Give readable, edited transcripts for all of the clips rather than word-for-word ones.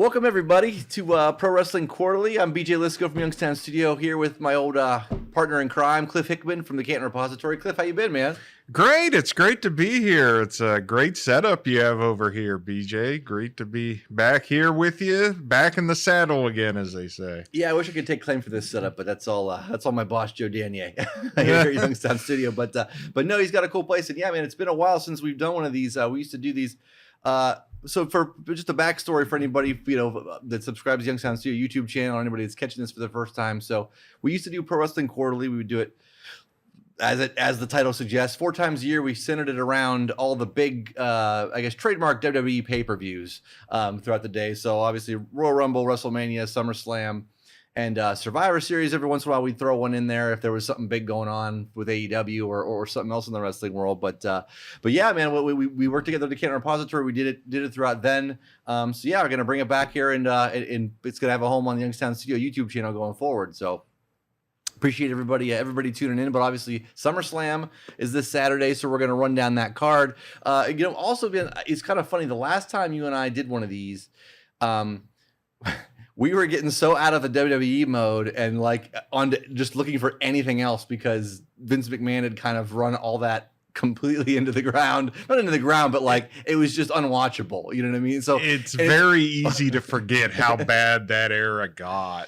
welcome everybody to Pro Wrestling Quarterly. I'm BJ Lisko from Youngstown Studio here with my old partner in crime, Cliff Hickman from the Canton Repository. Cliff, how you been, man? Great. It's great to be here. It's a great setup you have over here, BJ. Great to be back here with you, back in the saddle again, as they say. Yeah, I wish I could take claim for this setup, but that's all my boss, Joe Danier, here at Youngstown Studio. But no, he's got a cool place. And yeah, man, it's been a while since we've done one of these. We used to do these. So for just a backstory for anybody, that subscribes to Youngstown Studio YouTube channel, or anybody that's catching this for the first time. So we used to do Pro Wrestling Quarterly. We would do it as the title suggests, 4 times a year. We centered it around all the big, trademark WWE pay-per-views throughout the day. So obviously Royal Rumble, WrestleMania, SummerSlam, and Survivor Series. Every once in a while we'd throw one in there if there was something big going on with AEW or something else in the wrestling world. But yeah, man, we worked together at the Canton Repository. We did it throughout then. So yeah, we're gonna bring it back here, and it's gonna have a home on the Youngstown Studio YouTube channel going forward. So appreciate everybody tuning in. But obviously SummerSlam is this Saturday, so we're gonna run down that card. Also, it's kind of funny. The last time you and I did one of these, we were getting so out of the WWE mode and like on just looking for anything else because Vince McMahon had kind of run all that completely into the ground. Not into the ground, but like it was just unwatchable. You know what I mean? So it's very easy to forget how bad that era got.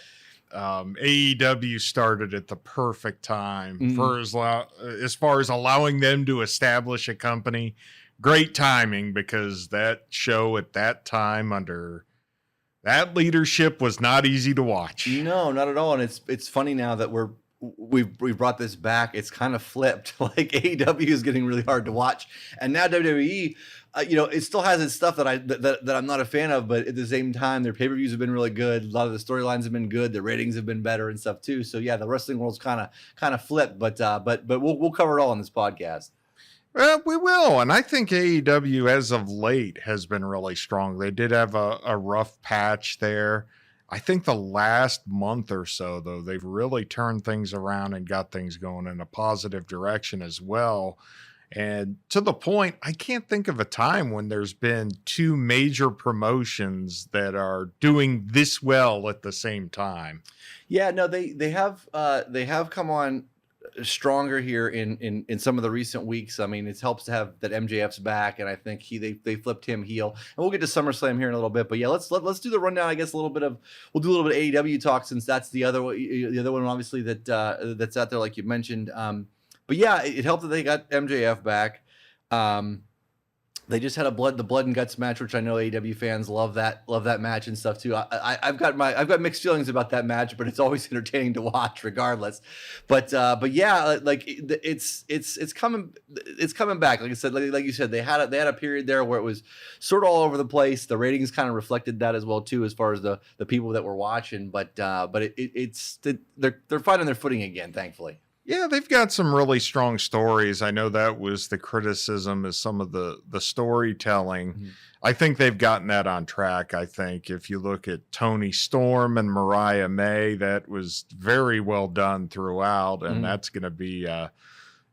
AEW started at the perfect time for as far as allowing them to establish a company. Great timing, because that show at that time under that leadership was not easy to watch. No, not at all. And it's funny now that we've brought this back. It's kind of flipped. Like AEW is getting really hard to watch, and now WWE, it still has its stuff that I'm not a fan of. But at the same time, their pay-per-views have been really good. A lot of the storylines have been good. The ratings have been better and stuff too. So yeah, the wrestling world's kind of flipped. But we'll cover it all on this podcast. Well, we will. And I think AEW as of late has been really strong. They did have a rough patch there. I think the last month or so, though, they've really turned things around and got things going in a positive direction as well. And to the point, I can't think of a time when there's been 2 major promotions that are doing this well at the same time. Yeah, no, they have come on stronger here in some of the recent weeks. I mean, it helps to have that MJF's back, and I think they flipped him heel. And we'll get to SummerSlam here in a little bit. But yeah, let's do the rundown. I guess we'll do a little bit of AEW talk, since that's the other one obviously that's out there, like you mentioned. But yeah, it helped that they got MJF back. They just had the blood and guts match, which I know AEW fans love that match and stuff too. I've got mixed feelings about that match, but it's always entertaining to watch regardless. But yeah, like it's coming back. Like I said, like you said, they had a period there where it was sort of all over the place. The ratings kind of reflected that as well too, as far as the people that were watching. But they're finding their footing again, thankfully. Yeah, they've got some really strong stories. I know that was the criticism, is some of the storytelling. Mm-hmm. I think they've gotten that on track. I think if you look at Tony Storm and Mariah May, that was very well done throughout. And that's going to be a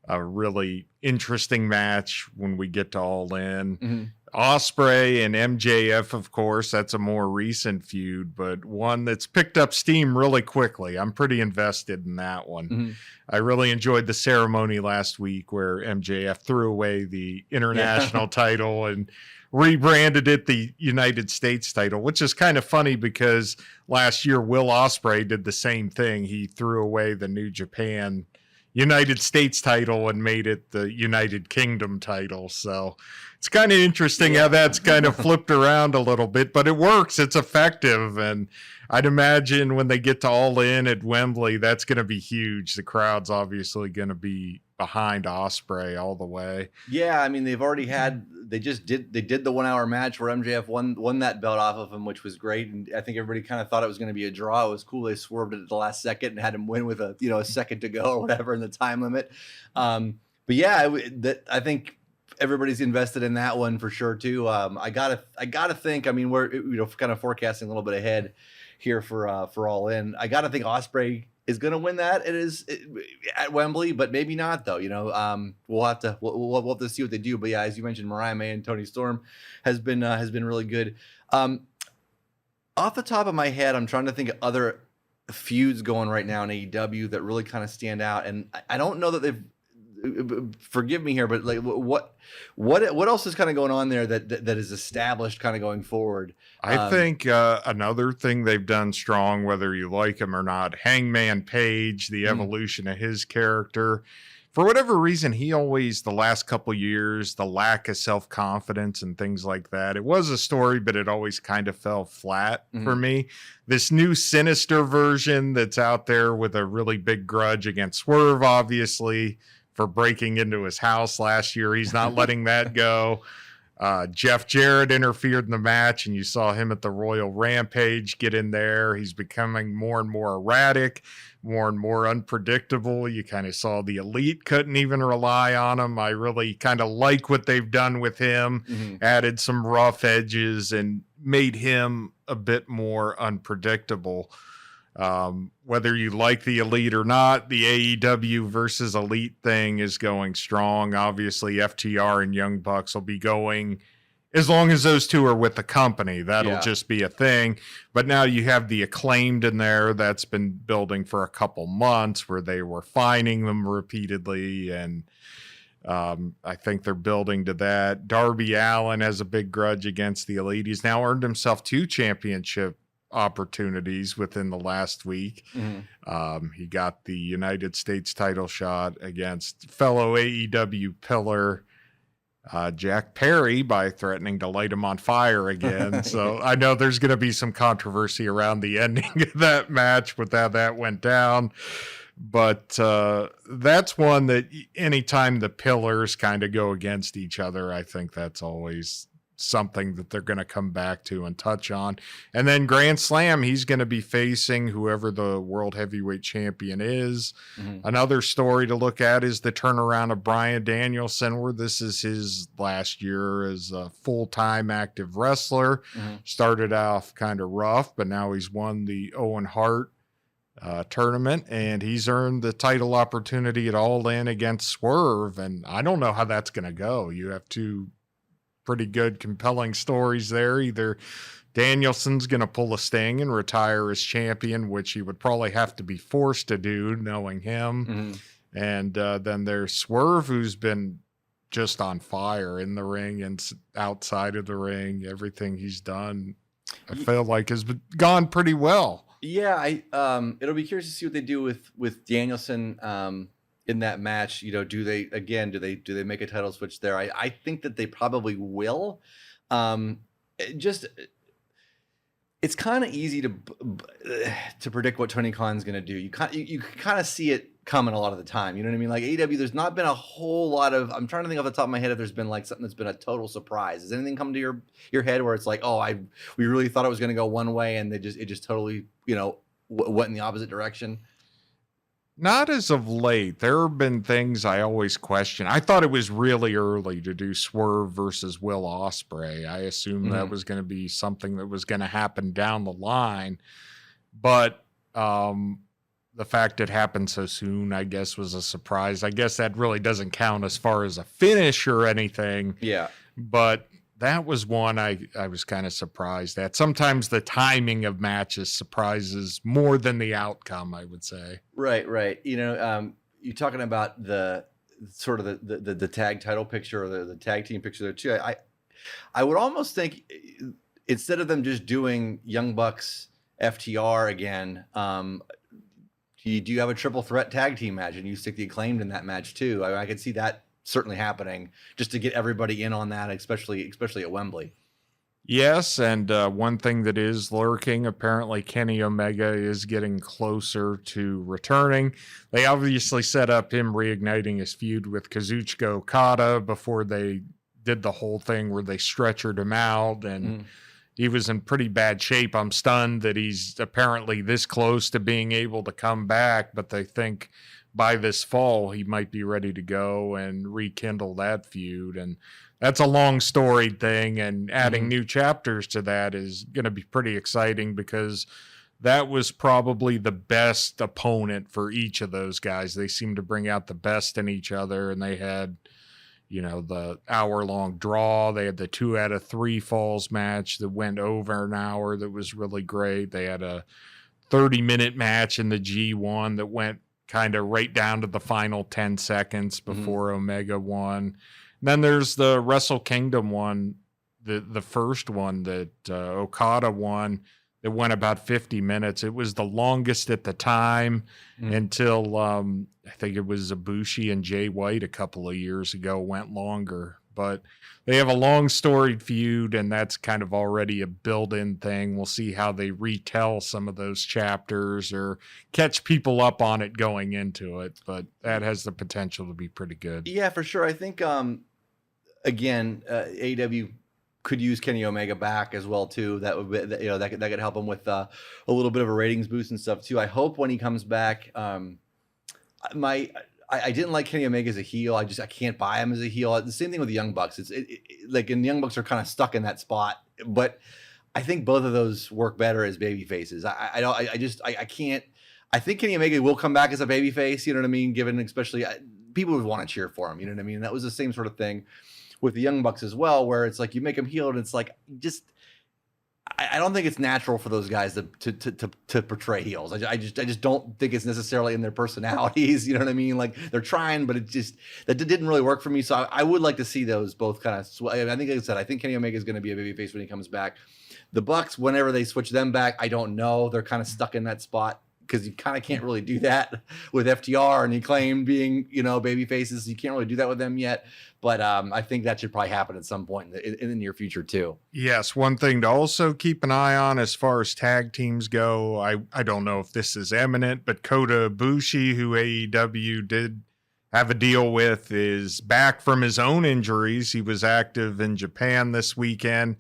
really interesting match when we get to All In. Mm-hmm. Ospreay and MJF, of course, that's a more recent feud, but one that's picked up steam really quickly. I'm pretty invested in that one. Mm-hmm. I really enjoyed the ceremony last week where MJF threw away the international title and rebranded it the United States title, which is kind of funny because last year Will Ospreay did the same thing. He threw away the New Japan United States title and made it the United Kingdom title. So it's kind of interesting how that's kind of flipped around a little bit, but it works. It's effective. And I'd imagine when they get to All In at Wembley, that's going to be huge. The crowd's obviously going to be behind Ospreay all the way. Yeah, I mean, they did the 1 hour match where MJF won that belt off of him, which was great. And I think everybody kind of thought it was going to be a draw. It was cool. They swerved it at the last second and had him win with a second to go or whatever in the time limit. But yeah, I think everybody's invested in that one for sure too. I gotta think. I mean, we're kind of forecasting a little bit ahead here for All In. I gotta think Ospreay is going to win that. It is at Wembley, but maybe not though. We'll have to see what they do. But yeah, as you mentioned, Mariah May and Tony Storm has been really good. Off the top of my head, I'm trying to think of other feuds going right now in AEW that really kind of stand out, and I don't know that they've. Forgive me here, but like, what else is kind of going on there that is established kind of going forward? I think another thing they've done strong, whether you like him or not, Hangman Page, the evolution of his character. For whatever reason, he always, the last couple years, the lack of self-confidence and things like that. It was a story, but it always kind of fell flat for me. This new Sinister version that's out there with a really big grudge against Swerve, obviously, for breaking into his house last year. He's not letting that go. Jeff Jarrett interfered in the match, and you saw him at the Royal Rampage get in there. He's becoming more and more erratic, more and more unpredictable. You kind of saw the Elite couldn't even rely on him. I really kind of like what they've done with him, added some rough edges and made him a bit more unpredictable. Whether you like the Elite or not, the AEW versus Elite thing is going strong. Obviously, FTR and Young Bucks will be going as long as those two are with the company. That'll just be a thing. But now you have the Acclaimed in there that's been building for a couple months, where they were fining them repeatedly, and I think they're building to that. Darby Allin has a big grudge against the Elite. He's now earned himself 2 championship opportunities within the last week. He got the United States title shot against fellow AEW pillar Jack Perry by threatening to light him on fire again. So I know there's going to be some controversy around the ending of that match with how that went down. But that's one that anytime the pillars kind of go against each other, I think that's always something that they're going to come back to and touch on. And then Grand Slam, he's going to be facing whoever the world heavyweight champion is. Another story to look at is the turnaround of Bryan Danielson, where this is his last year as a full-time active wrestler. Started off kind of rough, but now he's won the Owen Hart tournament, and he's earned the title opportunity at All In against Swerve. And I don't know how that's going to go. You have two pretty good, compelling stories there. Either Danielson's going to pull a Sting and retire as champion, which he would probably have to be forced to do, knowing him. And then there's Swerve, who's been just on fire in the ring and outside of the ring. Everything he's done, I feel like, has gone pretty well. Yeah, it'll be curious to see what they do with Danielson in that match. You know, do they make a title switch there? I think that they probably will. It's kind of easy to predict what Tony Khan's going to do. You kind of see it coming a lot of the time. You know what I mean? Like AEW, there's not been a whole lot of. I'm trying to think off the top of my head if there's been like something that's been a total surprise. Has anything come to your head where it's like, oh, we really thought it was going to go one way and it just totally, you know, went in the opposite direction? Not as of late. There have been things I always question. I thought it was really early to do Swerve versus Will Ospreay. I assumed that was going to be something that was going to happen down the line. But the fact it happened so soon, I guess, was a surprise. I guess that really doesn't count as far as a finish or anything. Yeah. But that was one I was kind of surprised at. Sometimes the timing of matches surprises more than the outcome, I would say. Right. You know, you're talking about the sort of the tag title picture or the tag team picture there too. I would almost think instead of them just doing Young Bucks FTR again, do you have a triple threat tag team match and you stick the Acclaimed in that match too? I could see that certainly happening just to get everybody in on that, especially at Wembley. Yes, and one thing that is lurking, apparently Kenny Omega is getting closer to returning. They obviously set up him reigniting his feud with Kazuchika Okada before they did the whole thing where they stretchered him out, and he was in pretty bad shape. I'm stunned that he's apparently this close to being able to come back, but they think by this fall he might be ready to go and rekindle that feud. And that's a long storied thing, and adding new chapters to that is going to be pretty exciting, because that was probably the best opponent for each of those guys. They seemed to bring out the best in each other, and they had, the hour-long draw. They had the 2 out of 3 falls match that went over an hour that was really great. They had a 30-minute match in the G1 that went kind of right down to the final 10 seconds before Omega won. Then there's the Wrestle Kingdom one, the first one that Okada won, that went about 50 minutes. It was the longest at the time until I think it was Ibushi and Jay White a couple of years ago went longer. But they have a long storied feud, and that's kind of already a built-in thing. We'll see how they retell some of those chapters or catch people up on it going into it. But that has the potential to be pretty good. Yeah, for sure. I think, again, AEW could use Kenny Omega back as well too. That would be, that could help him with a little bit of a ratings boost and stuff too. I hope when he comes back, I didn't like Kenny Omega as a heel. I can't buy him as a heel. The same thing with the Young Bucks. It's like, and the Young Bucks are kind of stuck in that spot. But I think both of those work better as baby faces. I can't. I think Kenny Omega will come back as a baby face. You know what I mean? Given especially people would want to cheer for him. You know what I mean? And that was the same sort of thing with the Young Bucks as well, where it's like you make them heel, and it's like I don't think it's natural for those guys to portray heels. I just don't think it's necessarily in their personalities. You know what I mean? Like they're trying, but that didn't really work for me. So I would like to see those both kind of. I think, like I said, I think Kenny Omega is going to be a babyface when he comes back. The Bucks, whenever they switch them back, I don't know. They're kind of stuck in that spot because you kind of can't really do that with FTR and he claimed being, baby faces. You can't really do that with them yet. But I think that should probably happen at some point in the near future too. Yes, one thing to also keep an eye on as far as tag teams go, I don't know if this is imminent, but Kota Ibushi, who AEW did have a deal with, is back from his own injuries. He was active in Japan this weekend.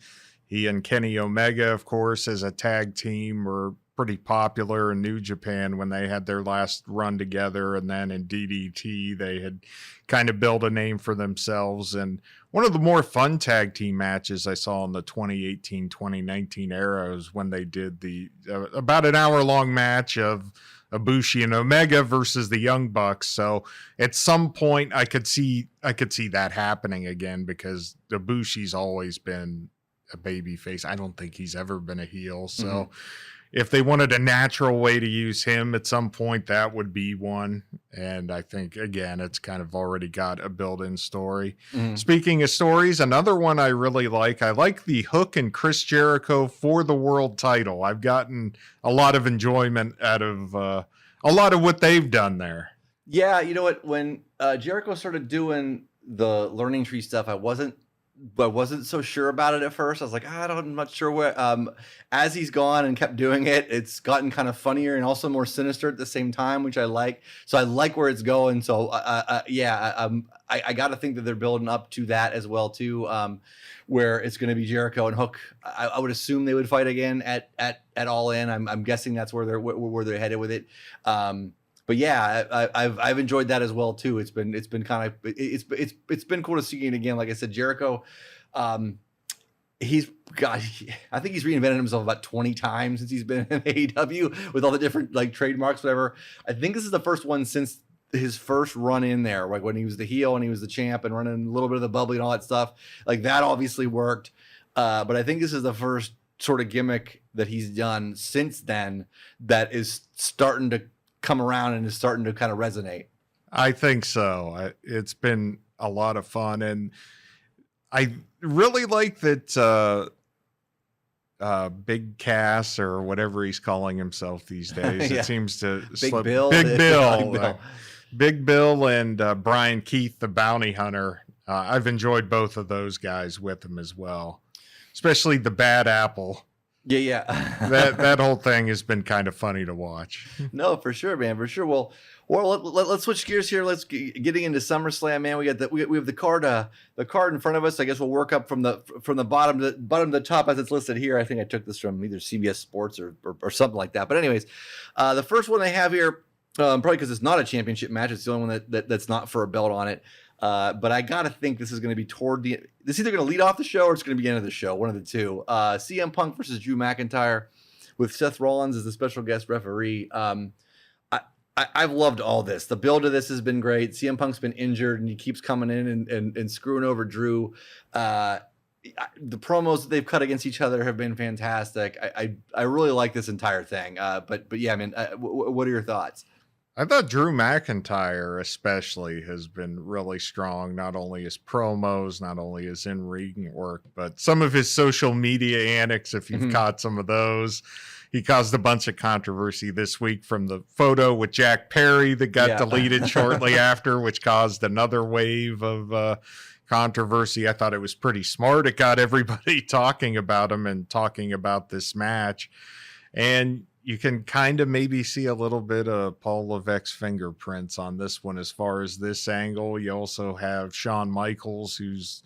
He and Kenny Omega, of course, as a tag team, were pretty popular in New Japan when they had their last run together, and then in DDT they had kind of built a name for themselves. And one of the more fun tag team matches I saw in the 2018-2019 era was when they did the about an hour-long match of Ibushi and Omega versus the Young Bucks. So at some point I could see that happening again, because Ibushi's always been a baby face. I don't think he's ever been a heel. So if they wanted a natural way to use him at some point, that would be one. And I think, again, it's kind of already got a built-in story. Speaking of stories, another one I really like, I like the Hook and Chris Jericho for the world title. I've gotten a lot of enjoyment out of a lot of what they've done there. Yeah, you know what? When Jericho started doing the learning tree stuff, I wasn't so sure about it at first. I was like, I'm not sure where. As he's gone and kept doing it, it's gotten kind of funnier and also more sinister at the same time, which I like. So I like where it's going. So I got to think that they're building up to that as well too, where it's going to be Jericho and Hook. I would assume they would fight again at All In. I'm guessing that's where they're headed with it. But yeah, I've enjoyed that as well too. It's been kind of it's been cool to see it again. Like I said, Jericho, I think he's reinvented himself about 20 times since he's been in AEW with all the different like trademarks, whatever. I think this is the first one since his first run in there, like when he was the heel and he was the champ and running a little bit of the bubbly and all that stuff. Like that obviously worked, but I think this is the first sort of gimmick that he's done since then that is starting to come around and is starting to kind of resonate. I think so. It's been a lot of fun, and I really like that Big Cass, or whatever he's calling himself these days. It seems to Big Bill. Big Bill and Brian Keith, the bounty hunter. I've enjoyed both of those guys with him as well, especially the Bad Apple. Yeah. that whole thing has been kind of funny to watch. No, for sure, man, for sure. Well, let's switch gears here. Let's getting into SummerSlam, man. We have the card in front of us. I guess we'll work up from the bottom to the top as it's listed here. I think I took this from either CBS Sports or something like that. But anyways, the first one they have here, probably because it's not a championship match. It's the only one that's not for a belt on it. But I gotta think this is going to be this is either going to lead off the show or it's going to be the end of the show. One of the two. CM Punk versus Drew McIntyre with Seth Rollins as the special guest referee. I've loved all this. The build of this has been great. CM Punk's been injured and he keeps coming in and screwing over Drew. The promos that they've cut against each other have been fantastic. I really like this entire thing. But yeah, I mean, what are your thoughts? I thought Drew McIntyre especially has been really strong, not only his promos, not only his in-ring work, but some of his social media antics, if you've caught some of those. He caused a bunch of controversy this week from the photo with Jack Perry that got deleted shortly after, which caused another wave of controversy. I thought it was pretty smart. It got everybody talking about him and talking about this match. And you can kind of maybe see a little bit of Paul Levesque's fingerprints on this one as far as this angle. You also have Shawn Michaels, who's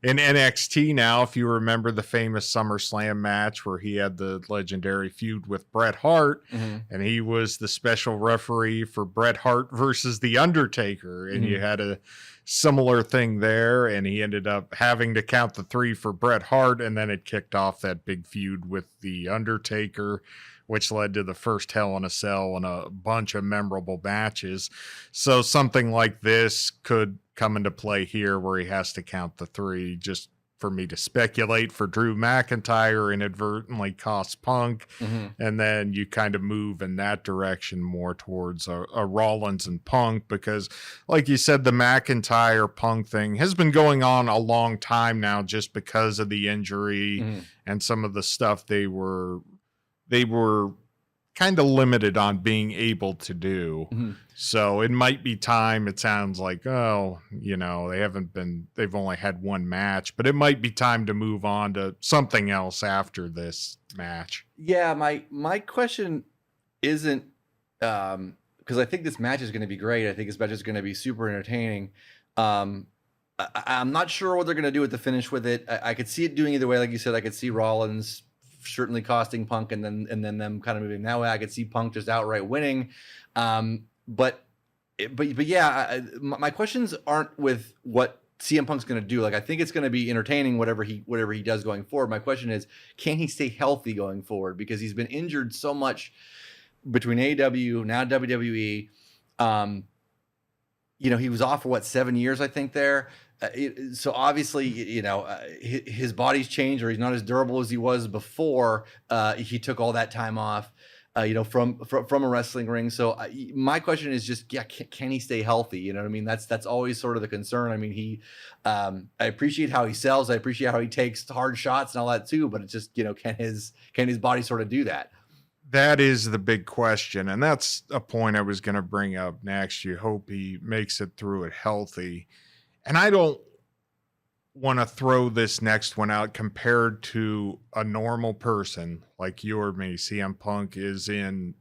in NXT now. If you remember the famous SummerSlam match where he had the legendary feud with Bret Hart, and he was the special referee for Bret Hart versus The Undertaker. And you had a similar thing there, and he ended up having to count the 3 for Bret Hart, and then it kicked off that big feud with The Undertaker, which led to the first Hell in a Cell and a bunch of memorable matches. So something like this could come into play here where he has to count the 3, just for me to speculate, for Drew McIntyre inadvertently cost Punk. And then you kind of move in that direction more towards a Rollins and Punk, because like you said, the McIntyre Punk thing has been going on a long time now just because of the injury and some of the stuff they were kind of limited on being able to do. So it might be time. It sounds like, oh, you know, they've only had one match, but it might be time to move on to something else after this match. Yeah. My question isn't, because I think this match is going to be great. I think this match is going to be super entertaining. I'm not sure what they're going to do with the finish with it. I could see it doing either way. Like you said, I could see Rollins certainly costing Punk and then them kind of moving that way. I could see Punk just outright winning. But yeah, my questions aren't with what CM Punk's going to do. Like, I think it's going to be entertaining, whatever he does going forward. My question is, can he stay healthy going forward? Because he's been injured so much between AEW, now WWE. You know, he was off for 7 years, I think there. So obviously, you know, his body's changed, or he's not as durable as he was before he took all that time off, you know, from a wrestling ring. So my question is just, yeah, can he stay healthy? You know what I mean? That's always sort of the concern. I mean, I appreciate how he sells. I appreciate how he takes hard shots and all that too. But it's just, you know, can his body sort of do that? That is the big question. And that's a point I was going to bring up next. You hope he makes it through it healthy. And I don't want to throw this next one out compared to a normal person like you or me. CM Punk is in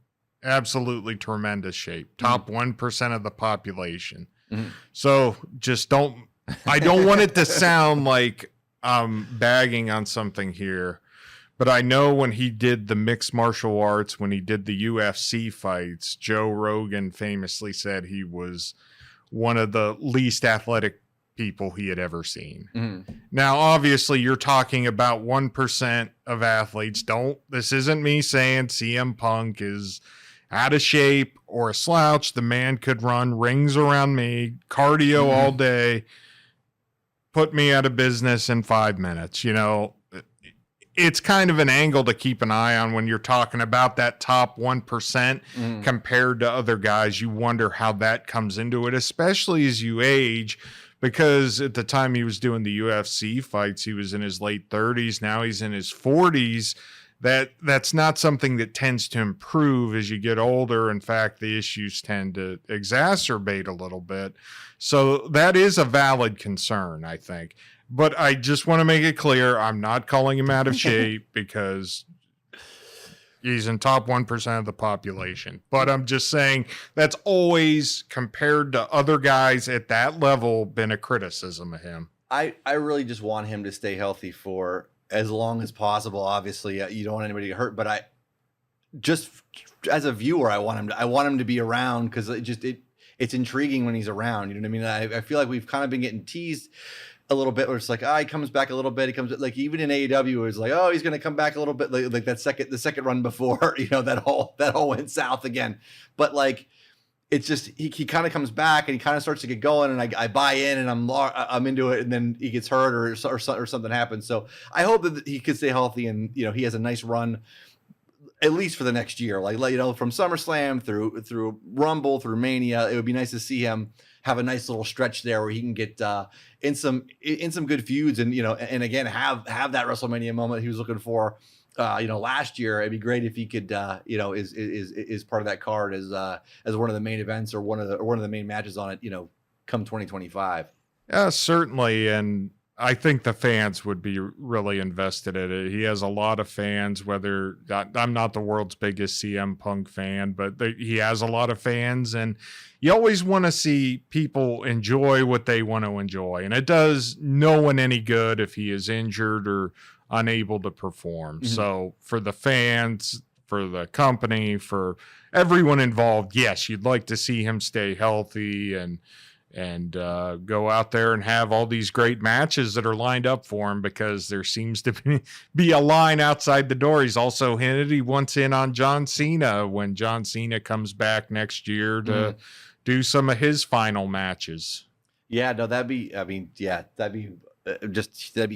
absolutely tremendous shape, top 1% of the population. So just I don't want it to sound like I'm bagging on something here, but I know when he did the mixed martial arts, when he did the UFC fights, Joe Rogan famously said he was one of the least athletic people he had ever seen. Now, obviously, you're talking about 1% of athletes. This isn't me saying CM Punk is out of shape or a slouch. The man could run rings around me, cardio all day, put me out of business in 5 minutes. You know, it's kind of an angle to keep an eye on when you're talking about that top 1% compared to other guys. You wonder how that comes into it, especially as you age. Because at the time he was doing the UFC fights, he was in his late 30s. Now he's in his 40s. That's not something that tends to improve as you get older. In fact, the issues tend to exacerbate a little bit. So that is a valid concern, I think. But I just want to make it clear, I'm not calling him out of shape because he's in top 1% of the population. But I'm just saying that's always, compared to other guys at that level, been a criticism of him. I really just want him to stay healthy for as long as possible. Obviously, you don't want anybody to get hurt, but just as a viewer, I want him to be around, because it's intriguing when he's around. You know what I mean? I feel like we've kind of been getting teased a little bit where it's like, he comes back a little bit. He comes, like, even in AEW, it's like, he's going to come back a little bit, like the second run before, you know, that all went south again. But like, it's just he kind of comes back and he kind of starts to get going, and I buy in and I'm into it, and then he gets hurt or something happens. So I hope that he could stay healthy, and he has a nice run at least for the next year, like from SummerSlam through Rumble through Mania. It would be nice to see him have a nice little stretch there where he can get in some good feuds, and and again have that WrestleMania moment he was looking for. Last year. It'd be great if he could, is part of that card as one of the main events or one of the main matches on it, come 2025. Yeah, certainly. And I think the fans would be really invested in it. He has a lot of fans, I'm not the world's biggest CM Punk fan, but he has a lot of fans, and you always want to see people enjoy what they want to enjoy. And it does no one any good if he is injured or unable to perform. Mm-hmm. So for the fans, for the company, for everyone involved, yes, you'd like to see him stay healthy and go out there and have all these great matches that are lined up for him, because there seems to be a line outside the door. He's also hinted he wants in on John Cena when John Cena comes back next year to do some of his final matches. Yeah, no, that'd be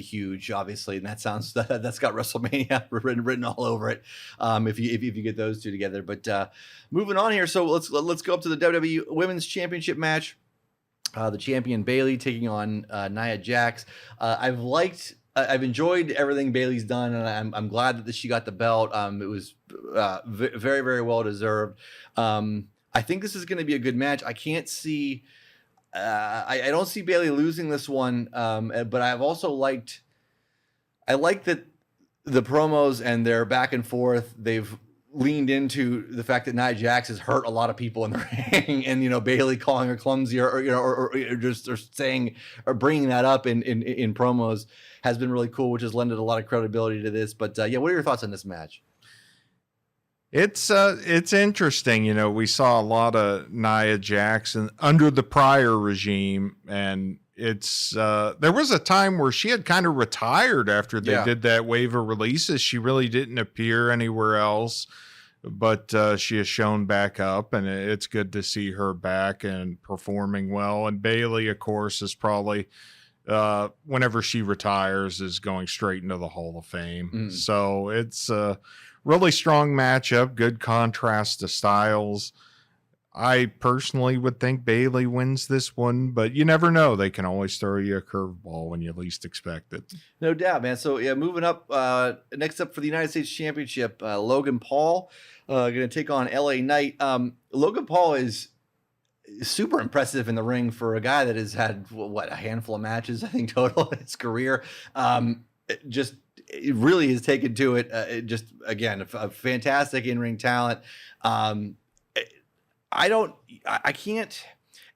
huge, obviously, and that's got WrestleMania written all over it. If you get those two together, but moving on here, so let's go up to the WWE Women's Championship match. The champion Bayley taking on Nia Jax. I've enjoyed everything Bayley's done, and I'm glad that she got the belt. It was very, very well deserved. I think this is going to be a good match. I can't see. I don't see Bayley losing this one, but I like that the promos and their back and forth, they've leaned into the fact that Nia Jax has hurt a lot of people in the ring, and Bayley calling her clumsy or saying or bringing that up in promos has been really cool, which has lended a lot of credibility to this. But what are your thoughts on this match? It's interesting. We saw a lot of Nia Jax under the prior regime, and there was a time where she had kind of retired after they did that wave of releases. She really didn't appear anywhere else, but she has shown back up, and it's good to see her back and performing well. And Bayley, of course, is probably whenever she retires is going straight into the Hall of Fame. So it's really strong matchup, good contrast to styles. I personally would think Bayley wins this one, but you never know. They can always throw you a curveball when you least expect it. No doubt, man. So moving up, next up for the United States Championship, Logan Paul going to take on LA Knight. Logan Paul is super impressive in the ring for a guy that has had a handful of matches, I think, total in his career. It really has taken to it. Just again, a fantastic in-ring talent. I can't.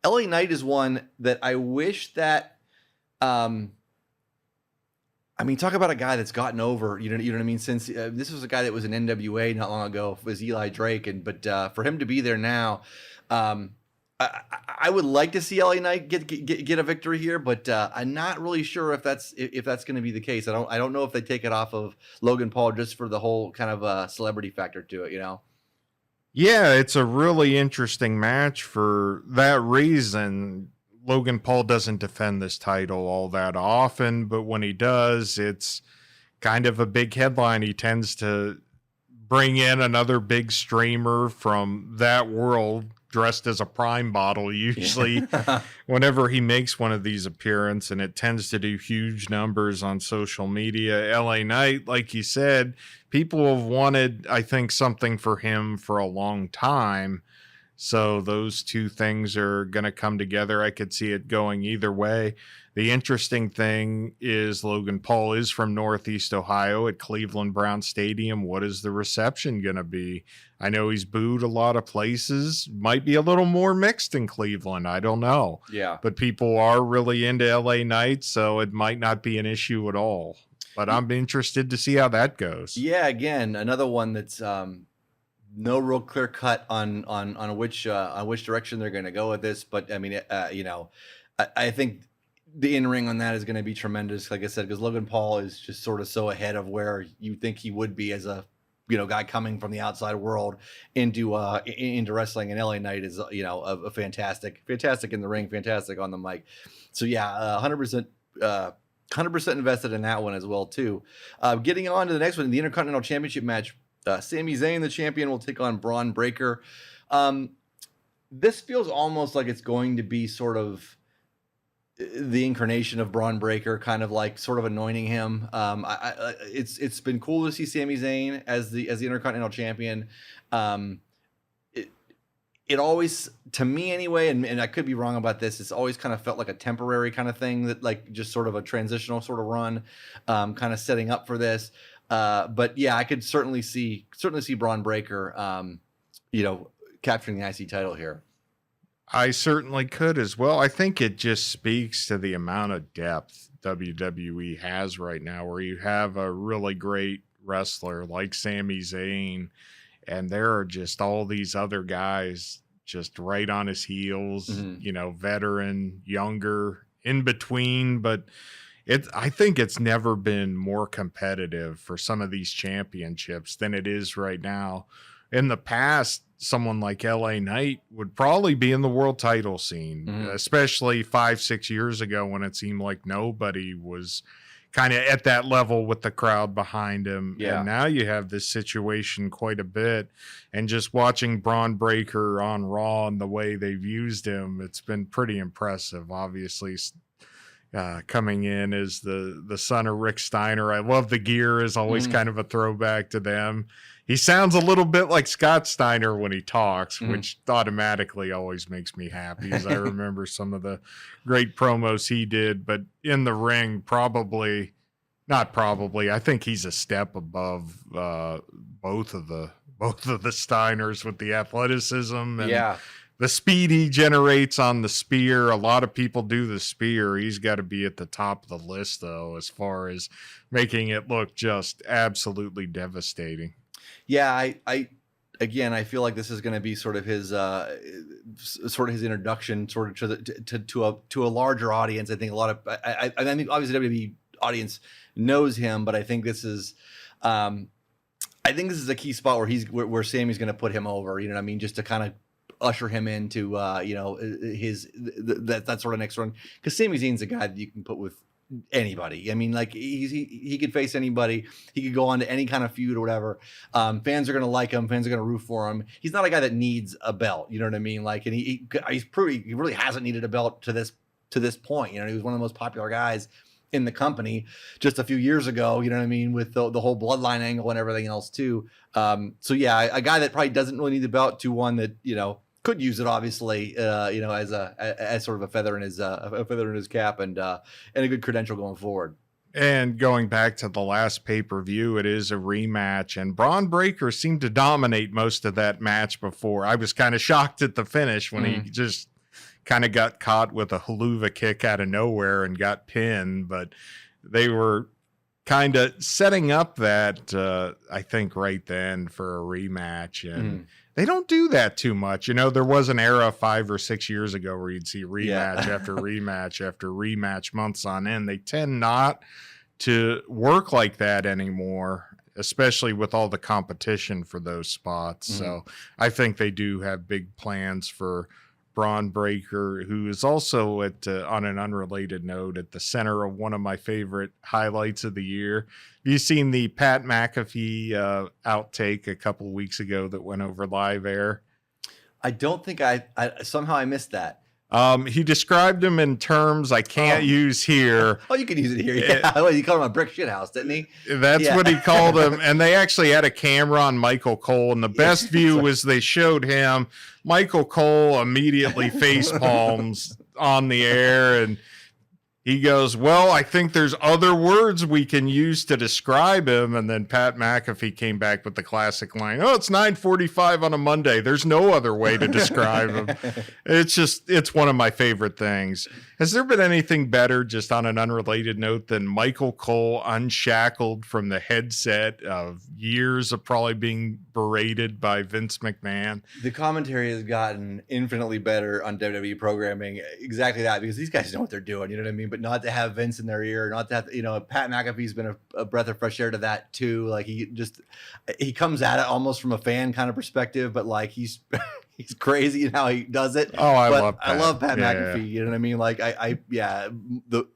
LA Knight is one that I wish that. Talk about a guy that's gotten over. You know what I mean. Since this was a guy that was in NWA not long ago, was Eli Drake, but for him to be there now, I would like to see LA Knight get a victory here, but I'm not really sure if that's going to be the case. I don't know if they take it off of Logan Paul just for the whole kind of celebrity factor to it, Yeah, it's a really interesting match for that reason. Logan Paul doesn't defend this title all that often, but when he does, it's kind of a big headline. He tends to bring in another big streamer from that world dressed as a Prime bottle, usually whenever he makes one of these appearances, and it tends to do huge numbers on social media. LA Knight, like you said, people have wanted, I think, something for him for a long time. So those two things are going to come together. I could see it going either way. The interesting thing is Logan Paul is from Northeast Ohio at Cleveland Brown Stadium. What is the reception going to be? I know he's booed a lot of places. Might be a little more mixed in Cleveland. I don't know. Yeah. But people are really into LA Knight, so it might not be an issue at all. But I'm interested to see how that goes. Yeah, again, another one that's no real clear cut on which direction they're going to go with this. But I think the in-ring on that is going to be tremendous, like I said, because Logan Paul is just sort of so ahead of where you think he would be as a guy coming from the outside world into wrestling, and LA Knight is a fantastic in the ring, fantastic on the mic. So yeah, 100%. 100% invested in that one as well too. Getting on to the next one, the Intercontinental Championship match. Sami Zayn, the champion, will take on Braun Breaker. This feels almost like it's going to be sort of the incarnation of Braun Breaker, kind of like sort of anointing him. It's been cool to see Sami Zayn as the Intercontinental Champion. It always, to me anyway, and I could be wrong about this, it's always kind of felt like a temporary kind of thing, that like just sort of a transitional sort of run, kind of setting up for this. But yeah, I could certainly see Braun Breaker, capturing the IC title here. I certainly could as well. I think it just speaks to the amount of depth WWE has right now, where you have a really great wrestler like Sami Zayn, and there are just all these other guys just right on his heels, veteran, younger, in between. But I think it's never been more competitive for some of these championships than it is right now. In the past, someone like LA Knight would probably be in the world title scene, especially 5-6 years ago, when it seemed like nobody was kind of at that level with the crowd behind him. Yeah. And now you have this situation quite a bit, and just watching Braun Breaker on Raw and the way they've used him, it's been pretty impressive. Obviously, coming in as the son of Rick Steiner. I love the gear, is always kind of a throwback to them. He sounds a little bit like Scott Steiner when he talks, which automatically always makes me happy, as I remember some of the great promos he did. But in the ring, I think he's a step above both of the Steiners with the athleticism and the speed he generates on the spear. A lot of people do the spear. He's got to be at the top of the list, though, as far as making it look just absolutely devastating. Yeah, I feel like this is going to be sort of his introduction sort of to a larger audience. I think I think obviously WWE audience knows him, but I think this is a key spot where Sammy's going to put him over. You know what I mean? Just to kind of usher him into that sort of next run, because Sami Zayn's a guy that you can put with anybody. I mean, like he could face anybody. He could go on to any kind of feud or whatever. Fans are going to like him. Fans are going to root for him. He's not a guy that needs a belt. You know what I mean? Like, and he's proved he really hasn't needed a belt to this point. You know, he was one of the most popular guys in the company just a few years ago. You know what I mean? With the whole bloodline angle and everything else too. So yeah, a guy that probably doesn't really need the belt, to one that could use it, obviously, as sort of a feather in his cap, and a good credential going forward. And going back to the last pay-per-view, it is a rematch, and Braun Breaker seemed to dominate most of that match before. I was kind of shocked at the finish when he just kind of got caught with a haluva kick out of nowhere and got pinned, but they were kind of setting up that, I think, right then for a rematch, and they don't do that too much. There was an era 5 or 6 years ago where you'd see rematch after rematch after rematch months on end. They tend not to work like that anymore, especially with all the competition for those spots. So I think they do have big plans for Braun Breaker, who is also on an unrelated note, at the center of one of my favorite highlights of the year. Have you seen the Pat McAfee outtake a couple of weeks ago that went over live air? I don't think I somehow I missed that. He described him in terms I can't use here. Oh, you can use it here. Yeah. Well, he called him a brick shit house, didn't he? That's what he called him. And they actually had a camera on Michael Cole. And the best view was they showed him. Michael Cole immediately face palms on the air. And he goes, well, I think there's other words we can use to describe him. And then Pat McAfee came back with the classic line, oh, it's 9:45 on a Monday. There's no other way to describe him. It's one of my favorite things. Has there been anything better, just on an unrelated note, than Michael Cole unshackled from the headset of years of probably being berated by Vince McMahon? The commentary has gotten infinitely better on WWE programming. Exactly that, because these guys know what they're doing. You know what I mean? but not to have Vince in their ear, not to have, Pat McAfee's been a breath of fresh air to that too. Like he comes at it almost from a fan kind of perspective, but like he's crazy in how he does it. Oh, I love Pat McAfee. Yeah. You know what I mean? Like the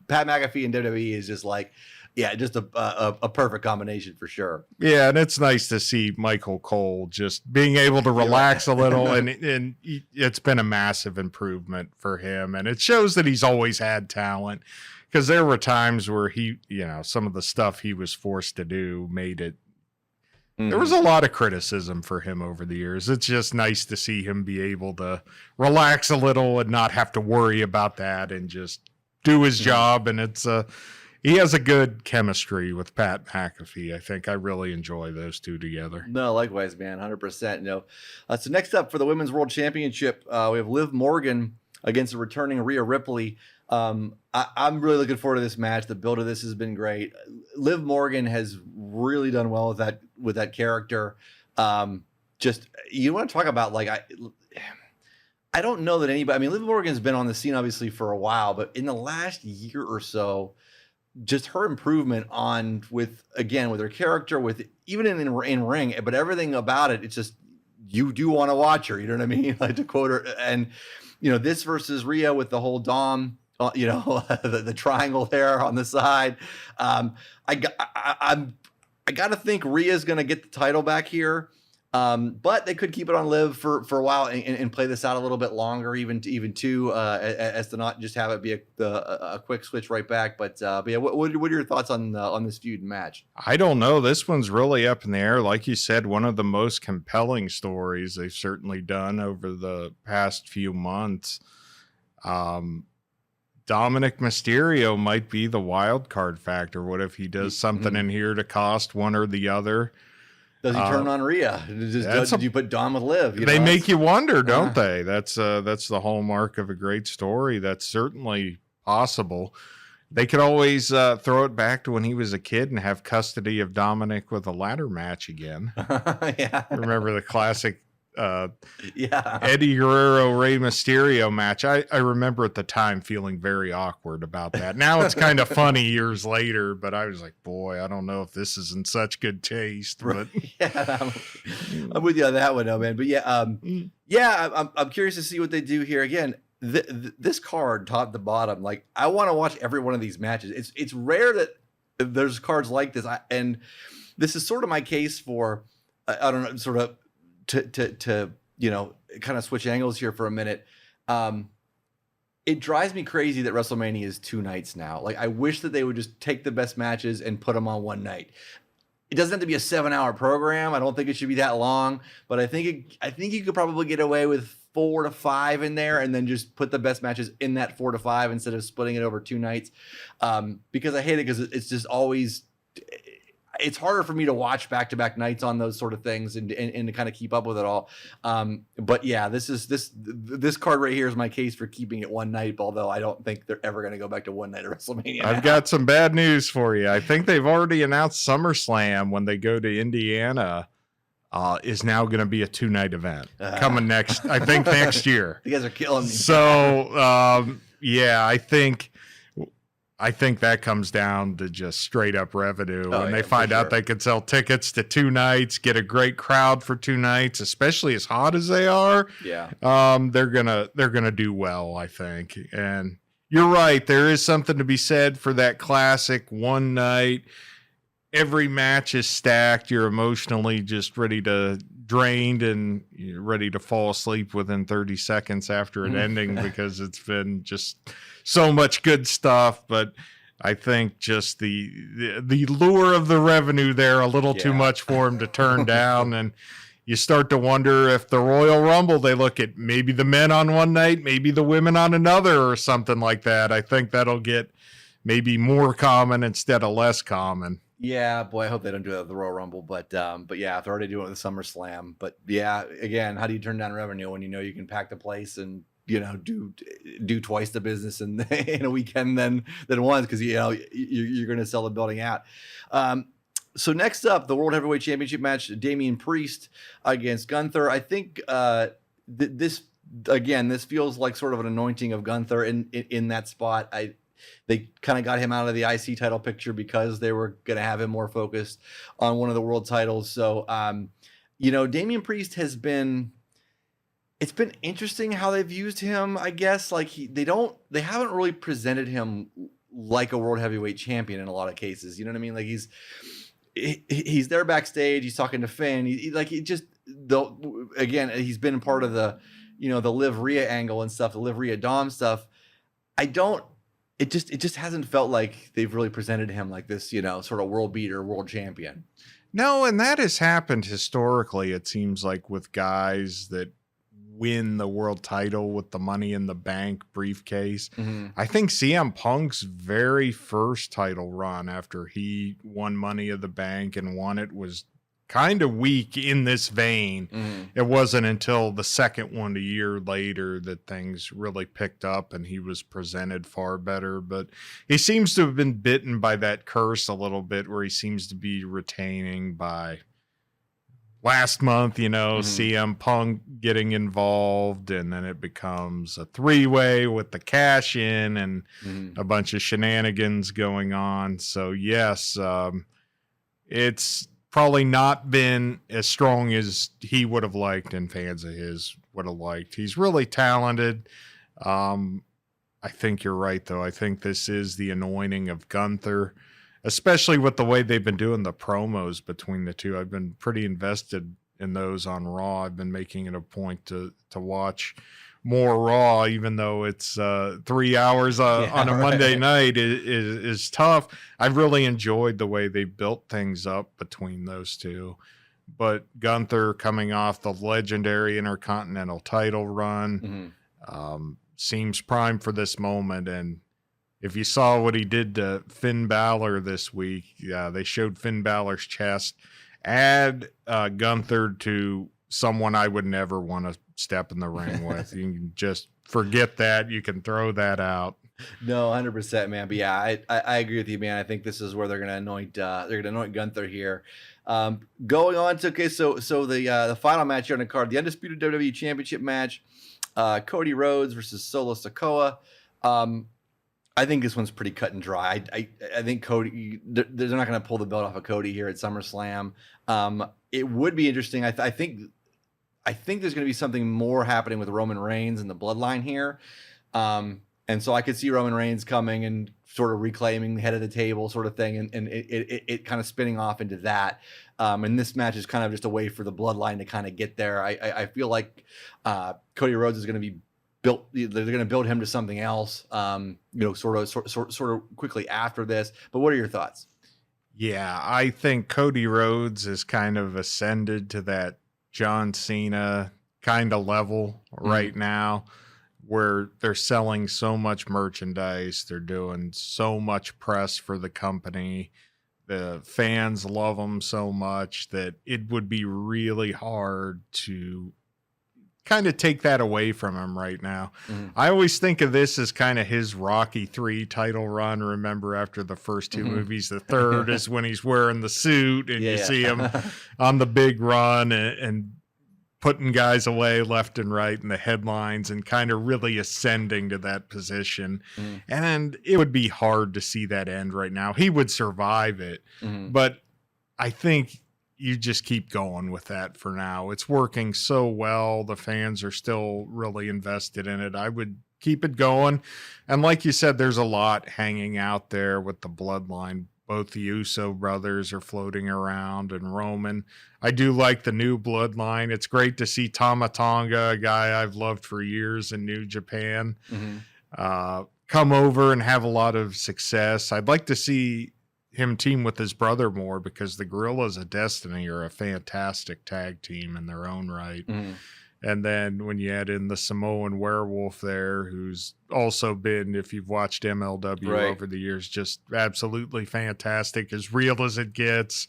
Pat McAfee and WWE is just like, yeah, just a perfect combination for sure. Yeah, and it's nice to see Michael Cole just being able to relax a little, and it's been a massive improvement for him, and it shows that he's always had talent, because there were times where he, some of the stuff he was forced to do made it. There was a lot of criticism for him over the years. It's just nice to see him be able to relax a little and not have to worry about that and just do his job, and he has a good chemistry with Pat McAfee. I think I really enjoy those two together. No, likewise, man, 100%. So next up for the Women's World Championship, we have Liv Morgan against the returning Rhea Ripley. I'm really looking forward to this match. The build of this has been great. Liv Morgan has really done well with that character. Just, you want to talk about, like, I don't know that anybody. I mean, Liv Morgan's been on the scene obviously for a while, but in the last year or so, just her improvement with her character, with even in ring, but everything about it, it's just, you do want to watch her. You know what I mean? Like, to quote her, and this versus Rhea with the whole Dom, the triangle there on the side. I got to think Rhea's going to get the title back here. But they could keep it on Liv for a while and play this out a little bit longer, even to as to not just have it be a quick switch right back. But yeah, what are your thoughts on this feud match? I don't know. This one's really up in the air. Like you said, one of the most compelling stories they've certainly done over the past few months. Dominic Mysterio might be the wild card factor. What if he does something in here to cost one or the other? Does he turn on Rhea? Did you put Dom with Liv? They make you wonder, don't they? That's the hallmark of a great story. That's certainly possible. They could always throw it back to when he was a kid and have custody of Dominic with a ladder match again. Yeah. Remember the classic Eddie Guerrero, Rey Mysterio match. I remember at the time feeling very awkward about that. Now it's kind of funny years later, but I was like, boy, I don't know if this is in such good taste. But yeah, I'm with you on that one, though, man. But I'm curious to see what they do here. Again, this card, top to bottom, like, I want to watch every one of these matches. It's rare that there's cards like this, and this is sort of my case for I don't know, sort of. To kind of switch angles here for a minute. It drives me crazy that WrestleMania is 2 nights now. Like, I wish that they would just take the best matches and put them on one night. It doesn't have to be a 7-hour program. I don't think it should be that long, but I think you could probably get away with 4 to 5 in there, and then just put the best matches in that 4 to 5 instead of splitting it over 2 nights. Because I hate it, because it's just always. It's harder for me to watch back-to-back nights on those sort of things and to kind of keep up with it all. But yeah, this card right here is my case for keeping it one night, although I don't think they're ever going to go back to one night of WrestleMania. I've got some bad news for you. I think they've already announced SummerSlam, when they go to Indiana, is now going to be a 2-night event coming next year. You guys are killing me. So yeah, I think that comes down to just straight up revenue. When they find out they can sell tickets to 2 nights, get a great crowd for 2 nights, especially as hot as they are. Yeah. They're gonna do well, I think. And you're right. There is something to be said for that classic one night. Every match is stacked. You're emotionally just drained and you're ready to fall asleep within 30 seconds after it ending, because it's been just so much good stuff. But I think just the lure of the revenue there, a little too much for him to turn down. And you start to wonder if the Royal Rumble, they look at maybe the men on one night, maybe the women on another, or something like that. I think that'll get maybe more common instead of less common. Yeah, boy, I hope they don't do that with the Royal Rumble, but yeah, if they're already doing it with the SummerSlam. But yeah, again, how do you turn down revenue when you can pack the place and do twice the business in a weekend than once, because you're going to sell the building out. So next up, the World Heavyweight Championship match: Damian Priest against Gunther. I think this feels like sort of an anointing of Gunther in that spot. they kind of got him out of the IC title picture because they were going to have him more focused on one of the world titles. So, Damian Priest has been. It's been interesting how they've used him. I guess like they haven't really presented him like a world heavyweight champion in a lot of cases. You know what I mean? Like he's there backstage. He's talking to Finn. Again, he's been part of the, the Liv Rhea angle and stuff, the Liv Rhea Dom stuff. It just hasn't felt like they've really presented him like this, sort of world beater, world champion. No, and that has happened historically. It seems like with guys that win the world title with the Money in the Bank briefcase. Mm-hmm. I think CM Punk's very first title run after he won Money in the Bank and won it was kind of weak in this vein. Mm-hmm. It wasn't until the second one a year later that things really picked up and he was presented far better. But he seems to have been bitten by that curse a little bit where he seems to be retaining by last month, CM Punk getting involved, and then it becomes a three-way with the cash in and a bunch of shenanigans going on. So yes, it's probably not been as strong as he would have liked and fans of his would have liked. He's really talented. I think you're right, though. I think this is the anointing of Gunther, especially with the way they've been doing the promos between the two. I've been pretty invested in those on Raw. I've been making it a point to watch more Raw, even though it's 3 hours on a Monday night is tough. I've really enjoyed the way they built things up between those two. But Gunther coming off the legendary Intercontinental title run seems prime for this moment. And if you saw what he did to Finn Balor this week, they showed Finn Balor's chest. Add Gunther to someone I would never want to step in the ring with. You can just forget that. You can throw that out. No, 100%, man. But yeah, I agree with you, man. I think this is where they're going to anoint Gunther here. Going on to so the final match here on the card, the undisputed WWE Championship match, Cody Rhodes versus Solo Sikoa. I think this one's pretty cut and dry. I think Cody, they're not going to pull the belt off of Cody here at SummerSlam. It would be interesting. I think there's going to be something more happening with Roman Reigns and the bloodline here. And so I could see Roman Reigns coming and sort of reclaiming the head of the table sort of thing. And it kind of spinning off into that. And this match is kind of just a way for the bloodline to kind of get there. I feel like Cody Rhodes is going to be built. They're going to build him to something else, sort of quickly after this. But what are your thoughts? Yeah, I think Cody Rhodes has kind of ascended to that John Cena kind of level right now, where they're selling so much merchandise. They're doing so much press for the company. The fans love them so much that it would be really hard to kind of take that away from him right now. I always think of this as kind of his Rocky III title run. Remember, after the first two movies, the third is when he's wearing the suit and you see him on the big run and putting guys away left and right in the headlines and kind of really ascending to that position. And it would be hard to see that end right now. He would survive it, but I think you just keep going with that for now. It's working so well. The fans are still really invested in it. I would keep it going. And like you said, there's a lot hanging out there with the bloodline. Both the Uso brothers are floating around and Roman. I do like the new bloodline. It's great to see Tama Tonga, a guy I've loved for years in New Japan, come over and have a lot of success. I'd like to see him team with his brother more because the Gorillas of Destiny are a fantastic tag team in their own right. And then when you add in the Samoan Werewolf there, who's also been, if you've watched MLW over the years, just absolutely fantastic, as real as it gets,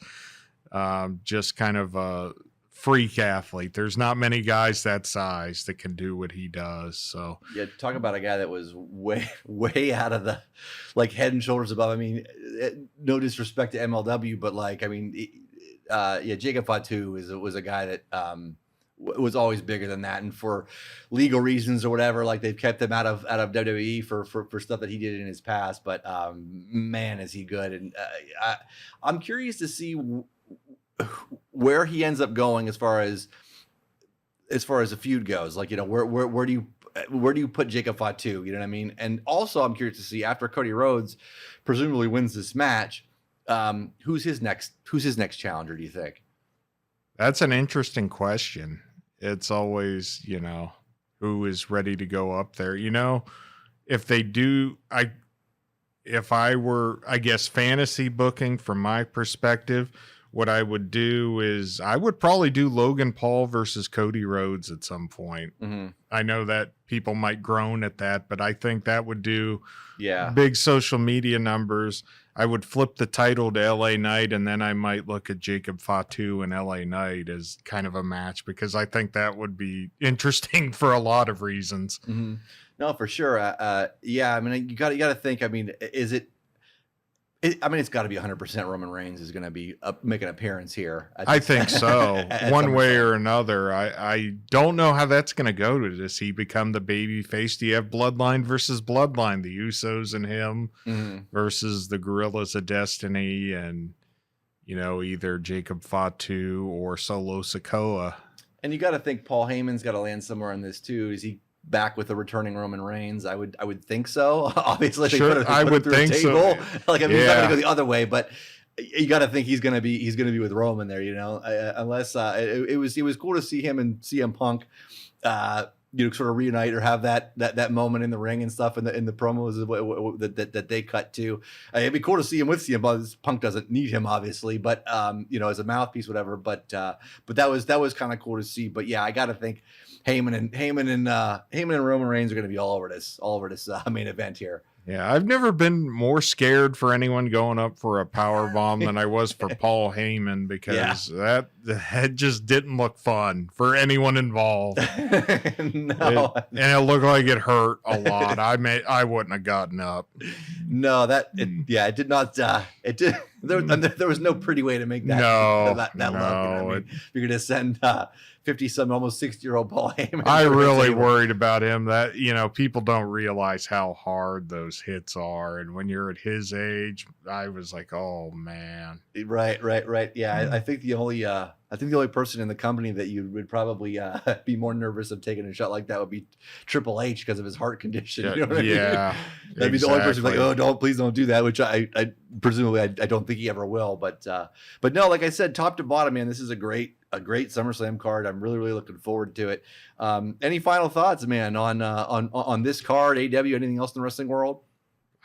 just kind of a freak athlete. There's not many guys that size that can do what he does. So yeah, talk about a guy that was way out of the, like, head and shoulders above. I mean, no disrespect to MLW, but like, I mean, Jacob Fatu was a guy that was always bigger than that, and for legal reasons or whatever, like they've kept him out of WWE for stuff that he did in his past. But man, is he good! And I'm curious to see where he ends up going as far as a feud goes. Like, you know, where do you put Jacob Fatu? You know what I mean? And also, I'm curious to see, after Cody Rhodes presumably wins this match, who's his next challenger, do you think? That's an interesting question. It's always, you know, who is ready to go up there. You know, if they do, if I were, I guess, fantasy booking from my perspective, what I would do is I would probably do Logan Paul versus Cody Rhodes at some point. Mm-hmm. I know that people might groan at that, but I think that would do big social media numbers. I would flip the title to LA Knight, and then I might look at Jacob Fatu and LA Knight as kind of a match, because I think that would be interesting for a lot of reasons. Mm-hmm. No, for sure. Yeah, I mean, you got to think. I mean, it's got to be 100% Roman Reigns is going to be make an appearance here. I think so. One way or another. I don't know how that's going to go. Does he become the baby face? Do you have Bloodline versus Bloodline? The Usos and him versus the Gorillas of Destiny and, you know, either Jacob Fatu or Solo Sikoa. And you got to think Paul Heyman's got to land somewhere in this too. Is he back with the returning Roman Reigns? I would think so. Obviously, sure, I would think so. Like, I mean, he's not gonna go the other way, but you got to think he's gonna be with Roman there. You know, unless it was cool to see him and CM Punk, you know, sort of reunite or have that moment in the ring and stuff in the promos that they cut to. It'd be cool to see him with CM Punk. Punk doesn't need him, obviously, but you know, as a mouthpiece, whatever. But that was kind of cool to see. But yeah, I got to think Heyman and Roman Reigns are going to be all over this main event here. Yeah, I've never been more scared for anyone going up for a power bomb than I was for Paul Heyman, because that just didn't look fun for anyone involved. No, and it looked like it hurt a lot. I wouldn't have gotten up. No, it did not. It did. There was no pretty way to make that. That look. I mean, you're going to send 50-some, almost 60-year-old Paul Heyman. I really worried about him. That, you know, people don't realize how hard those hits are, and when you're at his age, I was like, oh man. Right. Yeah, I think the only person in the company that you would probably be more nervous of taking a shot like that would be Triple H, because of his heart condition. You know what I mean? That'd be the only person who's like, oh, please don't do that. Which I presumably I don't think he ever will. But no, like I said, top to bottom, man, this is a great SummerSlam card. I'm really looking forward to it. Any final thoughts, man, on this card, AEW, anything else in the wrestling world?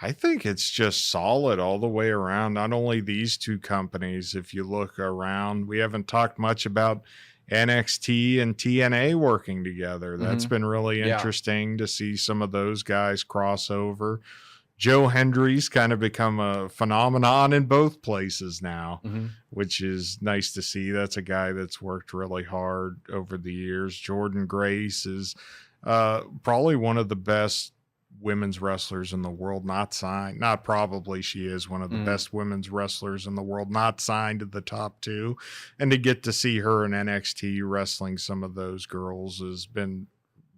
I think it's just solid all the way around. Not only these two companies, if you look around, we haven't talked much about NXT and TNA working together. That's been really interesting to see some of those guys cross over. Joe Hendry's kind of become a phenomenon in both places now, which is nice to see. That's a guy that's worked really hard over the years. Jordan Grace is probably one of the best women's wrestlers in the world, not signed. Not probably, she is one of the best women's wrestlers in the world, not signed to the top two. And to get to see her in NXT wrestling some of those girls has been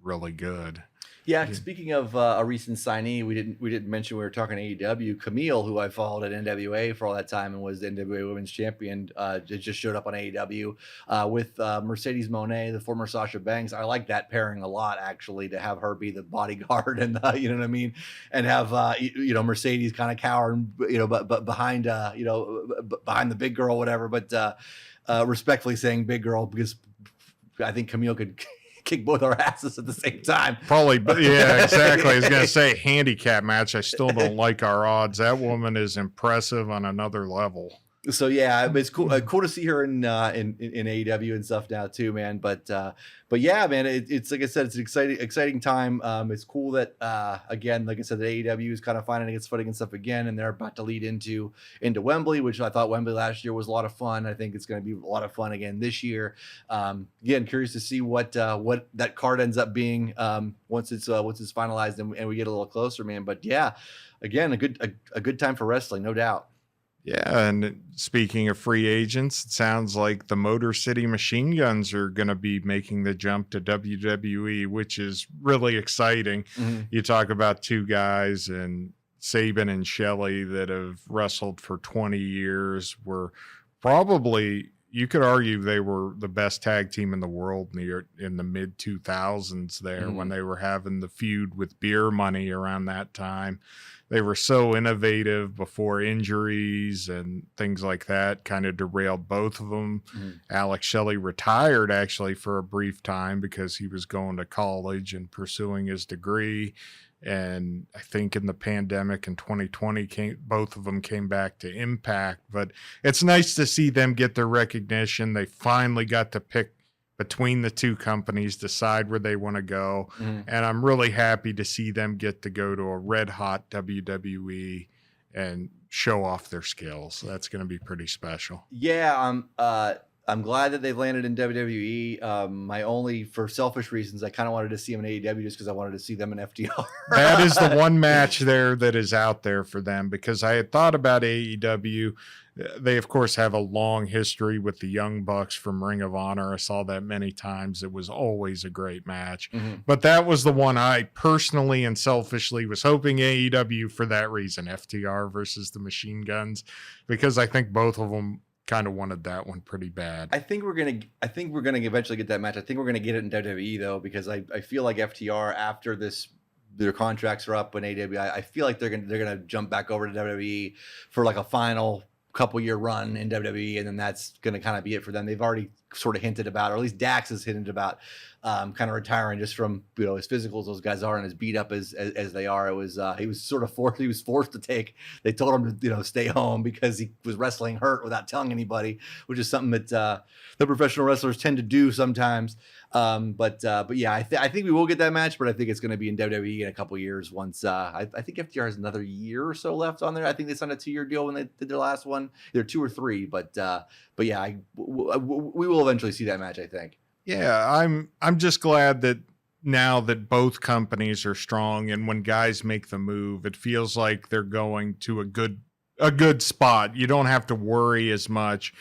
really good. Yeah, speaking of a recent signee, we didn't mention, we were talking AEW. Camille, who I followed at NWA for all that time and was the NWA Women's Champion, just showed up on AEW with Mercedes Moné, the former Sasha Banks. I like that pairing a lot, actually, to have her be the bodyguard and you know what I mean, and have you know, Mercedes kind of cowering, you know, but behind you know, behind the big girl, whatever. But respectfully saying big girl, because I think Camille could kick both our asses at the same time. Probably, yeah, exactly. I was going to say handicap match. I still don't like our odds. That woman is impressive on another level. So yeah, it's cool. Cool to see her in AEW and stuff now too, man. But yeah, man, it's like I said, it's an exciting time. It's cool that again, like I said, the AEW is kind of finding its footing and stuff again, and they're about to lead into Wembley, which I thought Wembley last year was a lot of fun. I think it's going to be a lot of fun again this year. Again, curious to see what that card ends up being once it's finalized and we get a little closer, man. But yeah, again, a good time for wrestling, no doubt. Yeah, and speaking of free agents, it sounds like the Motor City Machine Guns are going to be making the jump to WWE, which is really exciting. Mhm. You talk about two guys and Saban and Shelley that have wrestled for 20 years, were probably, you could argue they were the best tag team in the world in the mid 2000s there when they were having the feud with Beer Money around that time. They were so innovative before injuries and things like that kind of derailed both of them. Alex Shelley retired actually for a brief time because he was going to college and pursuing his degree. And I think in the pandemic in 2020, both of them came back to Impact. But it's nice to see them get their recognition. They finally got to pick between the two companies, decide where they want to go. And I'm really happy to see them get to go to a red hot WWE and show off their skills. That's going to be pretty special. Yeah, I'm glad that they've landed in WWE. My only, for selfish reasons, I kind of wanted to see them in AEW just because I wanted to see them in FTR. That is the one match there that is out there for them, because I had thought about AEW. They, of course, have a long history with the Young Bucks from Ring of Honor. I saw that many times. It was always a great match. But that was the one I personally and selfishly was hoping AEW for that reason, FTR versus the Machine Guns, because I think both of them kind of wanted that one pretty bad. I think we're gonna eventually get that match. I think we're gonna get it in WWE though, because I feel like FTR, after their contracts are up in AEW, I feel like they're gonna jump back over to WWE for like a final couple year run in WWE, and then that's gonna kind of be it for them. They've already sort of hinted about, or at least Dax has hinted about, kind of retiring just from, you know, as physical as those guys are and as beat up as they are. It was he was forced to take. They told him to, you know, stay home because he was wrestling hurt without telling anybody, which is something that the professional wrestlers tend to do sometimes. But yeah, I think we will get that match, but I think it's going to be in WWE in a couple years. Once I think FTR has another year or so left on there. I think they signed a 2-year deal when they did their last one. They're 2 or 3, but yeah, we will eventually see that match, I think. Yeah, I'm just glad that now that both companies are strong, and when guys make the move, it feels like they're going to a good spot. You don't have to worry as much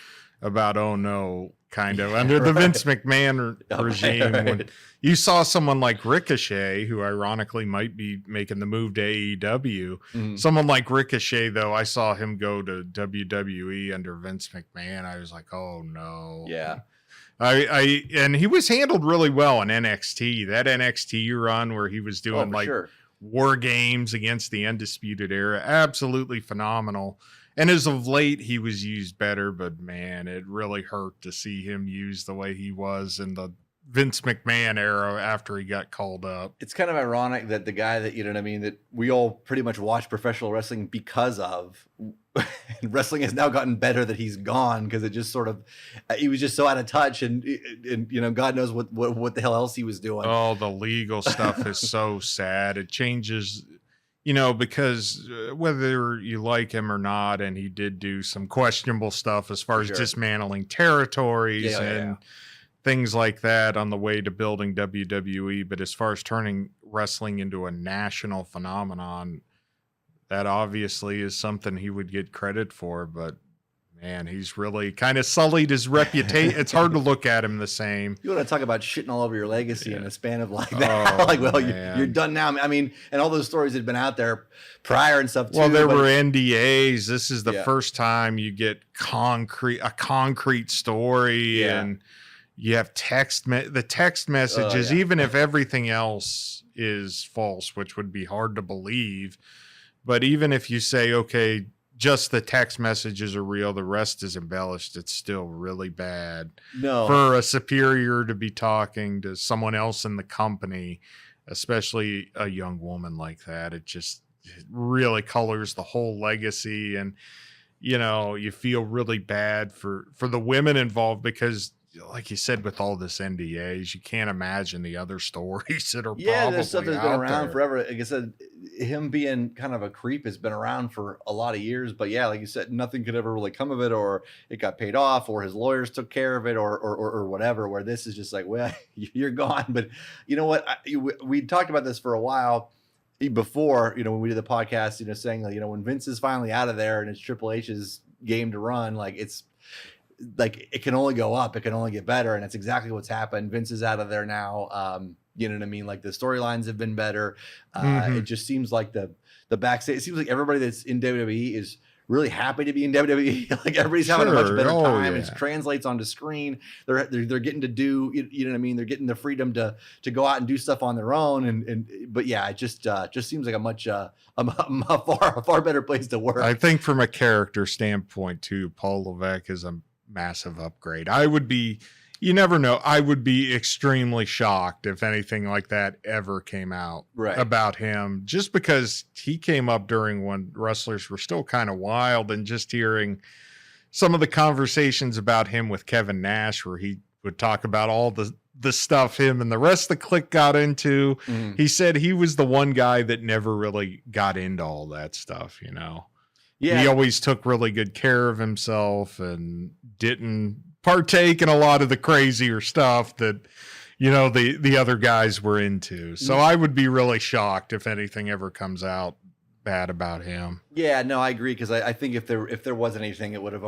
about, oh no, kind of under the Vince McMahon regime. Right. When you saw someone like Ricochet, who ironically might be making the move to AEW, someone like Ricochet, though, I saw him go to WWE under Vince McMahon. I was like, oh no. Yeah. And he was handled really well in NXT. That NXT run where he was doing war games against the Undisputed Era, absolutely phenomenal. And as of late, he was used better, but man, it really hurt to see him used the way he was in the Vince McMahon era after he got called up. It's kind of ironic that the guy that, you know what I mean, that we all pretty much watch professional wrestling because of, wrestling has now gotten better that he's gone, because it just sort of, he was just so out of touch, and you know, God knows what the hell else he was doing. Oh, the legal stuff is so sad. It changes, you know, because whether you like him or not, and he did do some questionable stuff as far as dismantling territories and things like that on the way to building WWE. But as far as turning wrestling into a national phenomenon, that obviously is something he would get credit for. But man, he's really kind of sullied his reputation. It's hard to look at him the same. You want to talk about shitting all over your legacy in a span of like that? Like, well, you're done now. I mean, and all those stories had been out there prior and stuff too. Well, there were NDAs. This is the first time you get a concrete story, and you have the text messages, even if everything else is false, which would be hard to believe. But even if you say, okay, just the text messages are real, the rest is embellished, it's still really bad. No. For a superior to be talking to someone else in the company, especially a young woman like that, it really colors the whole legacy. And, you know, you feel really bad for the women involved, because like you said, with all this NDAs, you can't imagine the other stories that are there's stuff that's been around there forever. Like I said, him being kind of a creep has been around for a lot of years, but yeah, like you said, nothing could ever really come of it, or it got paid off, or his lawyers took care of it, or whatever, where this is just like, well, you're gone. But you know what? We talked about this for a while before, you know, when we did the podcast, you know, saying that, you know, when Vince is finally out of there and it's Triple H's game to run, like it's like it can only go up, it can only get better, and it's exactly what's happened. Vince is out of there now. You know what I mean? Like the storylines have been better. It just seems like the backstage. It seems like everybody that's in WWE is really happy to be in WWE. Like everybody's having a much better time. It translates onto screen. They're getting to do, you know what I mean? They're getting the freedom to go out and do stuff on their own. But yeah, it just seems like a much a far better place to work. I think from a character standpoint too, Paul Levesque is a massive upgrade. You never know. I would be extremely shocked if anything like that ever came out about him, just because he came up during when wrestlers were still kind of wild, and just hearing some of the conversations about him with Kevin Nash, where he would talk about all the stuff him and the rest of the clique got into. He said he was the one guy that never really got into all that stuff, you know? Yeah. He always took really good care of himself and didn't partake in a lot of the crazier stuff that, you know, the other guys were into. So I would be really shocked if anything ever comes out bad about him. Yeah, no, I agree, because I think if there wasn't anything, it would have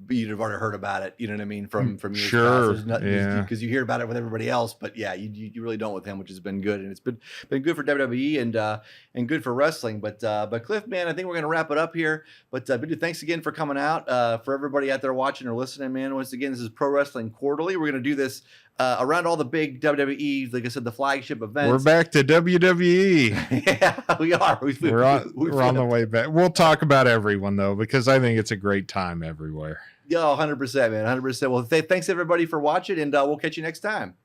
you'd have already heard about it. You know what I mean? From years past. Because you hear about it with everybody else, but yeah, you really don't with him, which has been good, and it's been good for WWE and good for wrestling. But Cliff, man, I think we're gonna wrap it up here. But thanks again for coming out. For everybody out there watching or listening, man, once again, this is Pro Wrestling Quarterly. We're gonna do this around all the big WWE, like I said, the flagship events. We're back to WWE. Yeah, we are. We're on the way back. We'll talk about everyone though, because I think it's a great time everywhere. Yeah, 100%, man, 100%. Well, thanks everybody for watching, and we'll catch you next time.